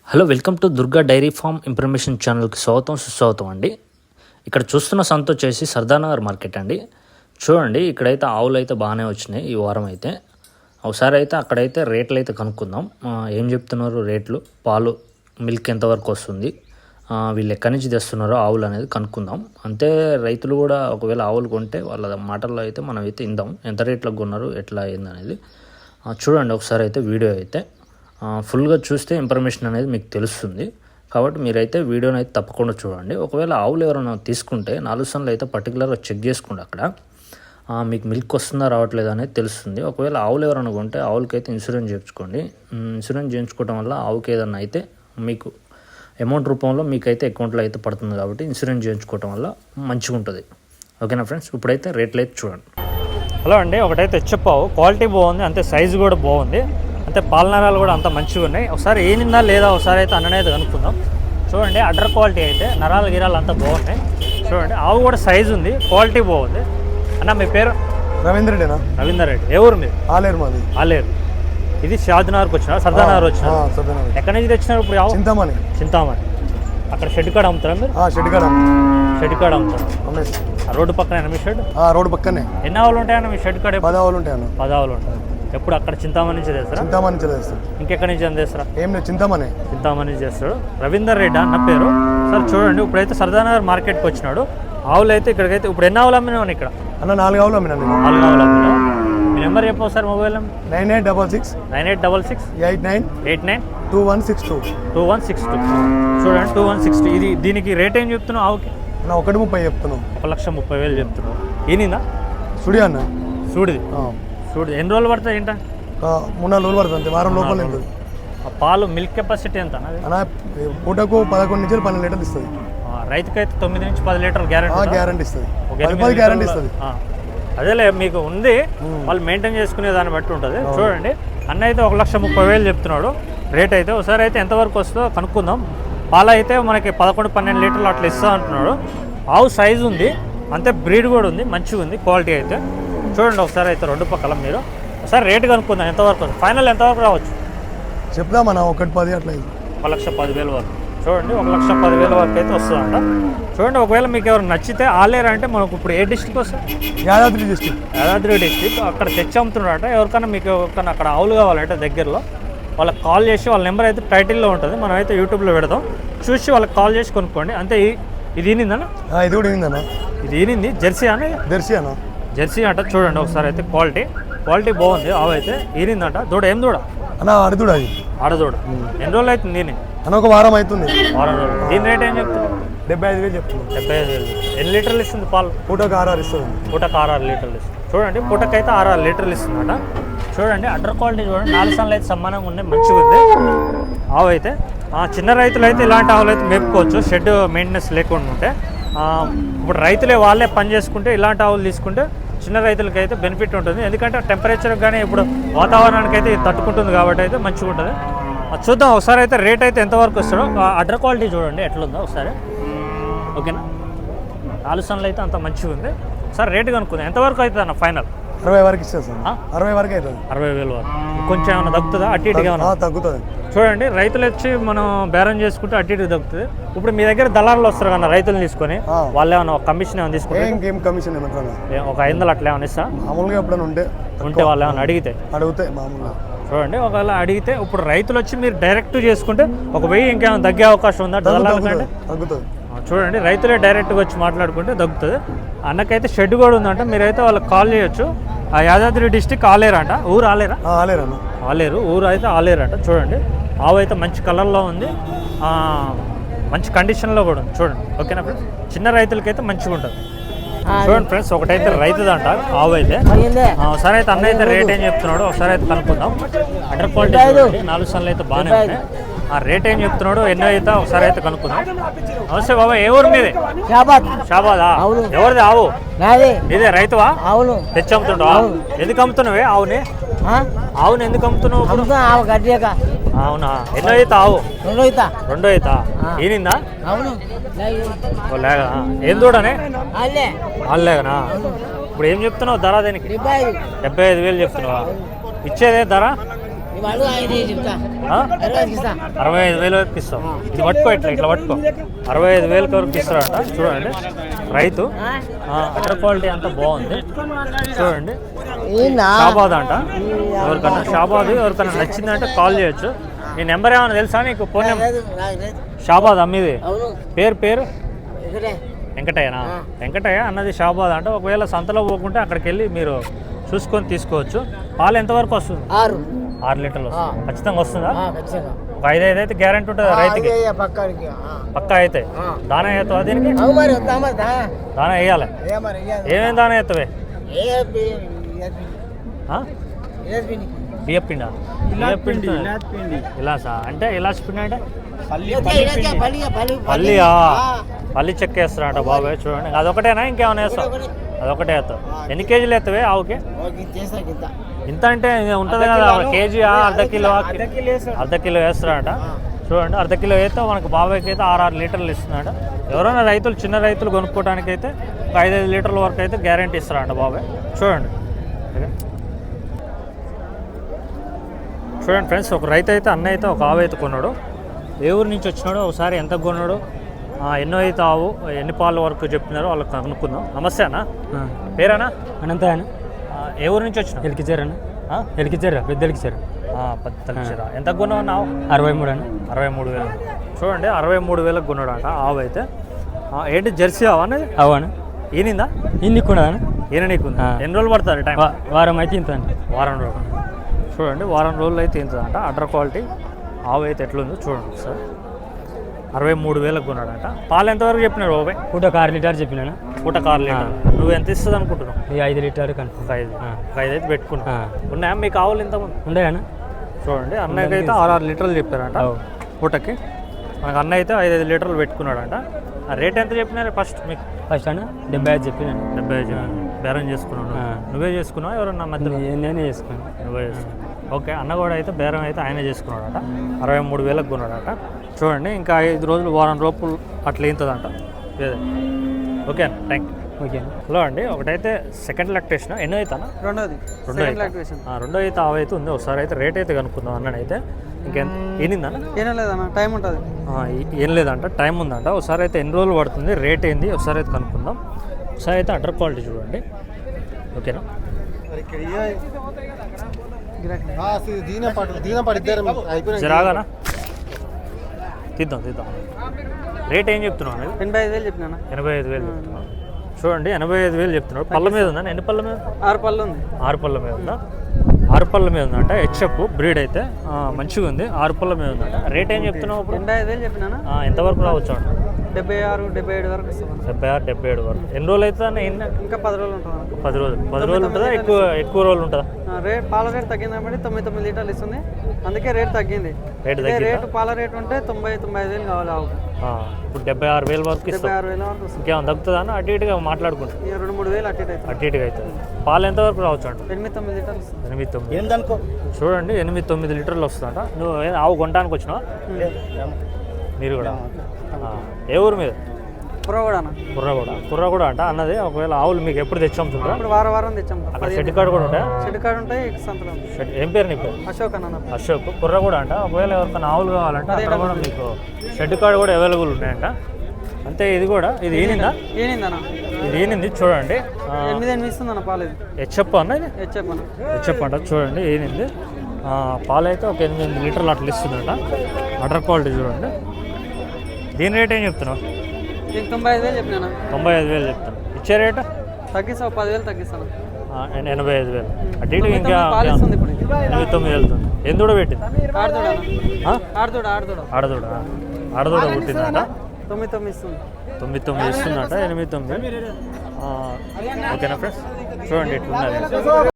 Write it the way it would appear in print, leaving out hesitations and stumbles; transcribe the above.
Hello, welcome to Durga dairy farm information ఛానల్కి స్వాగతం సుస్వాగతం అండి. ఇక్కడ చూస్తున్న సంత వచ్చేసి సర్దానగర్ మార్కెట్ అండి. చూడండి, ఇక్కడైతే ఆవులు అయితే బాగానే వచ్చినాయి ఈ వారం అయితే. ఒకసారి అయితే అక్కడైతే రేట్లు అయితే కనుక్కుందాం. ఏం చెప్తున్నారు రేట్లు, పాలు మిల్క్ ఎంతవరకు వస్తుంది, వీళ్ళు ఎక్కడి నుంచి తెస్తున్నారో ఆవులు అనేది కనుక్కుందాం. అంతే రైతులు కూడా ఒకవేళ ఆవులు కొంటే వాళ్ళ మాటల్లో అయితే మనం అయితే ఇందాం ఎంత రేట్లకు కొన్నారు ఎట్లా అయింది అనేది. చూడండి ఒకసారి అయితే వీడియో అయితే ఫుల్గా చూస్తే ఇన్ఫర్మేషన్ అనేది మీకు తెలుస్తుంది. కాబట్టి మీరైతే వీడియోని అయితే తప్పకుండా చూడండి. ఒకవేళ ఆవులు ఎవరైనా తీసుకుంటే 4 సన్లు అయితే పర్టికులర్గా చెక్ చేసుకోండి. అక్కడ మీకు మిల్క్ వస్తుందా రావట్లేదా అనేది తెలుస్తుంది. ఒకవేళ ఆవులు ఎవరైనా కొంటే ఆవులకైతే ఇన్సూరెన్స్ చేయించుకోండి. ఇన్సూరెన్స్ చేయించుకోవడం వల్ల ఆవుకి ఏదన్నా అయితే మీకు అమౌంట్ రూపంలో మీకైతే అకౌంట్లో అయితే పడుతుంది. కాబట్టి ఇన్సూరెన్స్ చేయించుకోవడం వల్ల మంచిగా ఉంటుంది. ఓకేనా ఫ్రెండ్స్, ఇప్పుడైతే రేట్లు అయితే చూడండి. హలో అండి, ఒకటైతే చెప్పావు క్వాలిటీ బాగుంది, అంతే సైజు కూడా బాగుంది, అంతే పాలనరాలు కూడా అంత మంచిగా ఉన్నాయి. ఒకసారి ఏనిందా లేదా ఒకసారి అయితే అన్ననైతే కనుక్కుందాం. చూడండి, అడ్డర్ క్వాలిటీ అయితే నరాలు గిరాలు అంతా బాగున్నాయి. చూడండి, ఆవు కూడా సైజు ఉంది, క్వాలిటీ బాగుంది. అన్న మీ పేరు? రవీందర్ రెడ్డి. రవీందర్ రెడ్డి. ఏ ఊరు మీరు? ఆలేరు మాది. ఆలేరు. ఇది షాద్నగర్కి వచ్చిన సర్దానగర్ వచ్చిన ఎక్కడి నుంచి తెచ్చినారు ఇప్పుడు? చింతామణి. చింతామణి. అక్కడ షెడ్ కాడ అమ్ముతారా మీరు? షెడ్ కాడ అమ్ముతారు. రోడ్డు పక్కన మీ షెడ్? రోడ్డు పక్కనే. ఎన్ని ఆవులు ఉంటాయన్న మీ షెడ్ కాడ? 10 ఆవులు ఉంటాయన్న. 10 ఆవులు ఉంటాయి. ఎప్పుడు అక్కడ చింతామణి నుంచి చేస్తారా? చింతామణి నుంచి చేస్తాం. ఇంకెక్కడి నుంచి చేస్తారా? ఏం లేదు, చింతామణి నుంచి చేస్తాడు. రవీందర్ రెడ్డి అన్న పేరు. సార్ చూడండి, ఇప్పుడైతే సర్దానగర్ మార్కెట్కి వచ్చినాడు. ఆవులు అయితే ఇక్కడికైతే ఇప్పుడు ఎన్ని ఆవులు అమ్మినావు ఇక్కడ? అన్న 4 ఆవులు అమ్మినా. 4 ఆవులు అమ్మినా. మీ నెంబర్ చెప్పవు సార్? మొబైల్ 9866 89 2162. చూడండి, 2162. ఇది దీనికి రేట్ ఏం చెప్తున్నావు ఆవుకి? అన్న 130 చెప్తున్నావు. 1,30,000 చెప్తున్నావు. ఏనిందా? సుడి అన్న. చూడు ఎన్ని రోజులు పడుతుంది ఏంట? 3-4 రోజులు పడుతుంది, వారం లోపల ఉంటుంది. పాలు మిల్క్ కెపాసిటీ ఎంత అన్న? పూటకు 11 నుంచి 12 లీటర్లు ఇస్తుంది. రైతుకైతే 9 నుంచి 10 లీటర్లు గ్యారెంటీ ఇస్తుంది. 10 గ్యారెంటీ ఇస్తుంది. అదేలే, మీకు ఉంది, వాళ్ళు మెయింటైన్ చేసుకునే దాన్ని బట్టి ఉంటుంది. చూడండి, అన్న అయితే 1,30,000 చెప్తున్నాడు రేట్ అయితే. ఒకసారి అయితే ఎంతవరకు వస్తుందో కనుక్కుందాం. పాలు అయితే మనకి 11-12 లీటర్లు అట్లా ఇస్తా అంటున్నాడు. ఆవు సైజు ఉంది, అంతే బ్రీడ్ కూడా ఉంది, మంచిగా ఉంది క్వాలిటీ అయితే. చూడండి ఒకసారి అయితే రెండు పక్కల మీరు ఒకసారి రేటు కనుక్కుందాం ఎంతవరకు ఫైనల్ ఎంతవరకు రావచ్చు చెప్దాం. మనం 1,10,000 అట్లా 1,10,000 వరకు. చూడండి, 1,10,000 వరకు అయితే వస్తుందంట. చూడండి, ఒకవేళ మీకు ఎవరు నచ్చితే ఆలేరు అంటే మనకు ఇప్పుడు ఏ డిస్ట్రిక్ట్ వస్తుంది? యాదాద్రి డిస్ట్రిక్ట్. అక్కడ తెచ్చి అమ్ముతున్నారట. ఎవరికైనా మీకు ఎవరికైనా అక్కడ ఆవులు కావాలంటే దగ్గరలో వాళ్ళకి కాల్ చేసి, వాళ్ళ నెంబర్ అయితే టైటిల్లో ఉంటుంది, మనం అయితే యూట్యూబ్లో పెడదాం, చూసి వాళ్ళకి కాల్ చేసి కొనుక్కోండి. అంతే. ఇది ఈనిందన్నా? ఇది కూడా ఈనిందన్నా. ఇది ఈనింది. జెర్సీ అన్న. జెర్సీ అంట. చూడండి ఒకసారి అయితే క్వాలిటీ బాగుంది. ఆవు అయితే ఈనిందంట. దూడ ఏం దూడ అన్న? ఆడదూడ. అది ఆడదూడ. ఎన్ని రోజులు అవుతుంది దీని? అన్న 1 వారం అవుతుంది. వారం రోజులు. దీని రేట్ ఏం చెప్తుంది? 75,000 చెప్తుంది. 75,000. ఎన్ని లీటర్లు ఇస్తుంది పాలు? పూటకు 6 ఇస్తుంది. పూటకు 6 లీటర్లు ఇస్తుంది. చూడండి, పూటకైతే 6 లీటర్లు ఇస్తుందట. చూడండి, అడ్డర్ క్వాలిటీ చూడండి, 4 సన్లు అయితే సమానంగా ఉన్నాయి, మంచిగా ఉంది ఆవు అయితే. చిన్న రైతులు అయితే ఇలాంటి ఆవులు అయితే మేపుకోవచ్చు, షెడ్ మెయింటెనెన్స్ లేకుండా ఉంటే. ఇప్పుడు రైతులే వాళ్ళే పని చేసుకుంటే ఇలాంటి ఆవులు తీసుకుంటే చిన్న రైతులకి అయితే బెనిఫిట్ ఉంటుంది. ఎందుకంటే టెంపరేచర్ కానీ ఇప్పుడు వాతావరణానికి అయితే తట్టుకుంటుంది కాబట్టి అయితే మంచిగా ఉంటుంది. చూద్దాం ఒకసారి అయితే రేట్ అయితే ఎంతవరకు వస్తాడో. అడ్డర్ క్వాలిటీ చూడండి ఎట్లుందో ఒకసారి. ఓకేనా? 4 సన్లు అయితే అంత మంచిగా ఉంది. ఒకసారి రేటు కనుక్కుందాం ఎంతవరకు అవుతుంది అన్న ఫైనల్? 60 వరకు ఇస్తుంది. 60 వరకు అవుతుంది. 60,000 వరకు. కొంచెం ఏమైనా తగ్గుతుందా? అటు ఇటుగా తగ్గుతుంది. చూడండి, రైతులు వచ్చి మనం బేరం చేసుకుంటే అటు ఇటు తగ్గుతుంది. ఇప్పుడు మీ దగ్గర దళారులు వస్తారు కదా రైతులు తీసుకొని, వాళ్ళు ఏమైనా కమిషన్ ఏమైనా తీసుకుంటే? ఇంకేం కమిషన్ ఒక 500 అట్లా ఏమైనా ఇస్తా? మామూలుగా ఎప్పుడైనా ఉంటే వాళ్ళు ఏమైనా అడిగితే మామూలుగా. చూడండి, ఒకవేళ అడిగితే ఇప్పుడు రైతులు వచ్చి మీరు డైరెక్ట్ చేసుకుంటే 1,000 ఇంకేమైనా తగ్గే అవకాశం ఉందా దళారుల కంటే? తగ్గుతుంది. చూడండి, రైతులే డైరెక్ట్గా వచ్చి మాట్లాడుకుంటే తగ్గుతుంది. అన్నకైతే షెడ్ కూడా ఉందంట, మీరైతే వాళ్ళకి కాల్ చేయొచ్చు. యాదాద్రి డిస్టిక్ ఆలేరు అంట. ఊరు ఆలేరా? ఆలేరు ఊరు అయితే ఆలేరు అంట. చూడండి, ఆవు అయితే మంచి కలర్లో ఉంది, మంచి కండిషన్లో కూడా ఉంది. చూడండి, ఓకేనా ఫ్రెండ్స్? చిన్న రైతులకైతే మంచిగా ఉంటుంది. చూడండి ఫ్రెండ్స్, ఒకటైతే రైతుదంట ఆవు అయితే. ఒకసారి అయితే అన్న అయితే రేట్ ఏం చెప్తున్నాడు ఒకసారి అయితే కనుక్కుందాం. అండర్ క్వాలిటీ 4 సన్లు అయితే బాగానే ఉన్నాయి. రేట్ ఏం చెప్తున్నాడు ఎన్నో అయితే ఒకసారి అయితే కనుక్కుందాం. నమస్తే బాబా, ఏ ఊరు మీది? షాబాదా? ఎవరిది ఆవు? ఇదే రైతువా? తెచ్చి అమ్ముతుంటావా? ఎందుకు అమ్ముతున్నావే ఆవుని? ఎందుకు అమ్ముతున్నావు? అవునా? ఎన్నో అయితే ఆవు? 2 అవుతా. ఈనిందా? లేగా. ఏం చూడనే? వాళ్ళేగనా? ఇప్పుడు ఏం చెప్తున్నావు ధర? దీనికి 75,000 చెప్తున్నావా? ఇచ్చేదే ధర? ఆ? 65,000 వరకు ఇస్తాం. ఇది పట్టుకో, ఇట్లా పట్టుకో. 65,000 వరకు ఇస్తారంట. చూడండి రైతు. అటర్ క్వాలిటీ అంతా బాగుంది. చూడండి షాబాద్ అంట. ఎవరికన్నా నచ్చిందంటే కాల్ చేయొచ్చు. నీ నెంబర్ ఏమైనా తెలుసా నీకు? ఫోన్ నెంబర్ షాబాద్ అమ్మీది పేరు వెంకటయ్యనా? వెంకటయ్య అన్నది షాబాద్ అంట. ఒకవేళ సంతలో పోకుంటే అక్కడికి వెళ్ళి మీరు చూసుకొని తీసుకోవచ్చు. పాలు ఎంతవరకు వస్తుంది? 6 లీటర్లు వస్తుంది. ఖచ్చితంగా వస్తుందా? ఒక 5 అయితే గ్యారెంటీ ఉంటుంది రైతుకి. పక్కా అయితే దానా వేస్తావా? దీనికి దానా వేయాలి. ఏమేమి దానా వేస్తావే? బియ్యం పిండా? ఇలాసా అంటే ఇలాచి పిండి అంటే పల్లి చెక్క వేస్తారంట బాబాయ్. చూడండి అదొకటేనా ఇంకేమైనా వేస్తావు? అదొకటే వేస్తావు. ఎన్ని కేజీలు వేస్తావే ఆవుకి? ఇంత అంటే ఉంటుంది కదా, కేజీ అర్ధ కిలో వేస్తారంట. చూడండి అర్ధ కిలో వేస్తే మనకు బాబాయ్కి అయితే 6 లీటర్లు ఇస్తున్నాడు. ఎవరైనా రైతులు చిన్న రైతులు కొనుక్కోవడానికి అయితే ఒక 5 లీటర్ల వరకు అయితే గ్యారెంటీ ఇస్తారంట బాబాయ్. చూడండి ఫ్రెండ్స్, ఒక రైతు అయితే అన్న అయితే ఒక ఆవు అయితే కొన్నాడు. ఏ ఊరు నుంచి వచ్చినాడో ఒకసారి ఎంత కొన్నాడు, ఎన్నో అయితే ఆవు, ఎన్ని పాల వరకు చెప్తున్నారో వాళ్ళకి కనుక్కుందాం. నమస్తే అన్న, పేరేనా? అనంత అన్న. ఏ ఊరు నుంచి వచ్చినా? ఎలికిచ్చారన్న. ఎలికిచ్చారా? పెద్ద ఎలికిచ్చారు. ఎంత కొన్నావు అన్న ఆవు? 63 అన్న. 63,000. చూడండి 63,000 కొన్నాడు అంట ఆవు అయితే. ఏంటి జెర్సీ ఆవు అన్నది? అవును. ఈనిందా? ఇన్నిక్కున్నా ఈయన నీకు ఎన్ని రోజులు పడుతుంది టైం? వారం అయితే ఇంత అండి. వారం రోజులు. చూడండి వారం రోజులు అయితే ఇంతదంట. అడ్డర్ క్వాలిటీ ఆవు అయితే ఎట్లుందో చూడండి సార్. 63,000 కొన్నాడంట. పాలు ఎంతవరకు చెప్పినాడు బాబాయ్? పూట 6 లీటర్ చెప్పినా. పూట 6 లీటర్. నువ్వు ఎంత ఇస్తుంది అనుకుంటున్నావు? 5 లీటర్ కనుక. 5 అయితే పెట్టుకున్నా. ఉన్నాయా మీకు ఆవులు ఇంతమంది? ఉండేనా? చూడండి అన్నయ్యకి అయితే 6 లీటర్లు చెప్పారంట పూటకి. మనకు అన్న అయితే 5 లీటర్లు పెట్టుకున్నాడంట. రేట్ ఎంత చెప్పినారు ఫస్ట్ మీకు? ఫస్ట్ అన్న 75 చెప్పినాను. 75 బేరం చేసుకున్నాను. నువ్వే చేసుకున్నావు ఎవరన్నా మధ్యలో? నేనే చేసుకున్నాను. నువ్వే చేసుకున్నావు. ఓకే. అన్న కూడా అయితే బేరం అయితే ఆయనే చేసుకున్నాడట. 63,000 కొన్నాడట. చూడండి ఇంకా 5 రోజులు వారం రూపాయలు అట్లా ఇంతదంట. ఓకే అన్న, థ్యాంక్ యూ. ఓకే. హలో అండి, ఒకటైతే సెకండ్ లాక్టేషన్ ఎన్నో అవుతానా? రెండో అయితే ఆవు అయితే ఉంది. ఒకసారి అయితే రేట్ అయితే కనుక్కుందాం అన్నడైతే. ఇంకెంత ఏనిందన్న? ఏం లేదన్న, టైం ఉంటుంది. ఏం లేదంట, టైం ఉందంట. ఒకసారి అయితే ఎన్ని రోజులు పడుతుంది, రేట్ ఏంది ఒకసారి అయితే కనుక్కుందాం. ఒకసారి అయితే అడ్డర్ క్వాలిటీ చూడండి. ఓకేనా? జరాగానా తీద్దాం. రేట్ ఏం చెప్తున్నావు? 85,000 చెప్పినా. 85,000 చెప్తున్నావు. చూడండి 85,000 చెప్తున్నాడు. పళ్ళ మీద ఉందా? ఎన్ని పళ్ళ మీద? 6 పళ్ళు ఉంది. 6 పళ్ళ మీద ఉందా? 6 పళ్ళ మీద ఉందంట. హెచ్ఎఫ్ బ్రీడ్ అయితే మంచిగా ఉంది. 6 పళ్ళ మీద ఉందంట. రేట్ ఏం చెప్తున్నావు? 85,000 చెప్పినా. ఎంతవరకు రావచ్చు? 76, 77 వరకు ఇస్తాను. 76, 77 వరకు. ఎన్ని రోజులు అవుతుందా? ఇంకా 10 రోజులు ఉంటుంది. 10 రోజులు ఉంటుందా? ఎక్కువ రోజులు ఉంటుందా? పాల రేట్ తగ్గింది కాబట్టి 9 లీటర్లు ఇస్తుంది. అందుకే రేట్ తగ్గింది. రేటు పాల రేట్ ఉంటే 90-95,000 కావాలి ఆవు. ఇప్పుడు 76,000 వరకు ఇస్తాం. 76,000 వరకు వస్తుంది. ఇంకేమైనా తగ్గుతుందా? అటు ఇటుగా మాట్లాడుకుంటాం. 2-3 వేలు అటు ఇటు అవుతుంది. పాలు ఎంతవరకు రావచ్చు అంట? 8-9 లీటర్లు. 8-9. చూడండి 8-9 లీటర్లు వస్తుందంట. నువ్వు ఆవు కొనడానికి వచ్చినావా? మీరు కూడా ఏ ఊరు మీద? కుర్రగూడ అంట అన్నది. ఒకవేళ ఆవులు మీకు ఎప్పుడు తెచ్చాముతుందా? ఇప్పుడు వారం తెచ్చాం. అక్కడ షెడ్ కార్డు కూడా ఉంటాయా? షెడ్ కార్డు ఉంటాయి. సంతలో ఏం పేరు నీ పేరు? అశోక్ అన్న. అశోక్. కుర్రగూడ అంట. ఒకవేళ ఎవరికైనా ఆవులు కావాలంటే అక్కడ కూడా మీకు షెడ్ కార్డు కూడా అవైలబుల్ ఉన్నాయంట. అంతే. ఇది కూడా ఇది ఈనిందా? ఈనిందన్న. ఇది ఈనింది. చూడండి 8 ఇస్తుందన్న పాలు. ఇది హెచ్ఎఫ్ అన్న. ఇది హెచ్ఎఫ్ అంట. చూడండి ఈనింది. పాలు అయితే ఒక 8 లీటర్లు అట్లా ఇస్తుందంట. అటర్ క్వాలిటీ చూడండి. దీని రేట్ ఏం చెప్తున్నావు? 95,000 చెప్పినా. 95,000 చెప్తాను. ఇచ్చే రేటు తగ్గిస్తావు. 10,000 తగ్గిస్తాను. 85,000. అటు ఇటు ఇంకా 89 వెళ్తుంది. ఎందుకు పెట్టింది? ఆడదూడ పుట్టిందంట. 9 ఇస్తుంది. 9 ఇస్తుందంట. 8-9. ఓకేనా ఫ్రెండ్స్? చూడండి ఎట్లున్నది.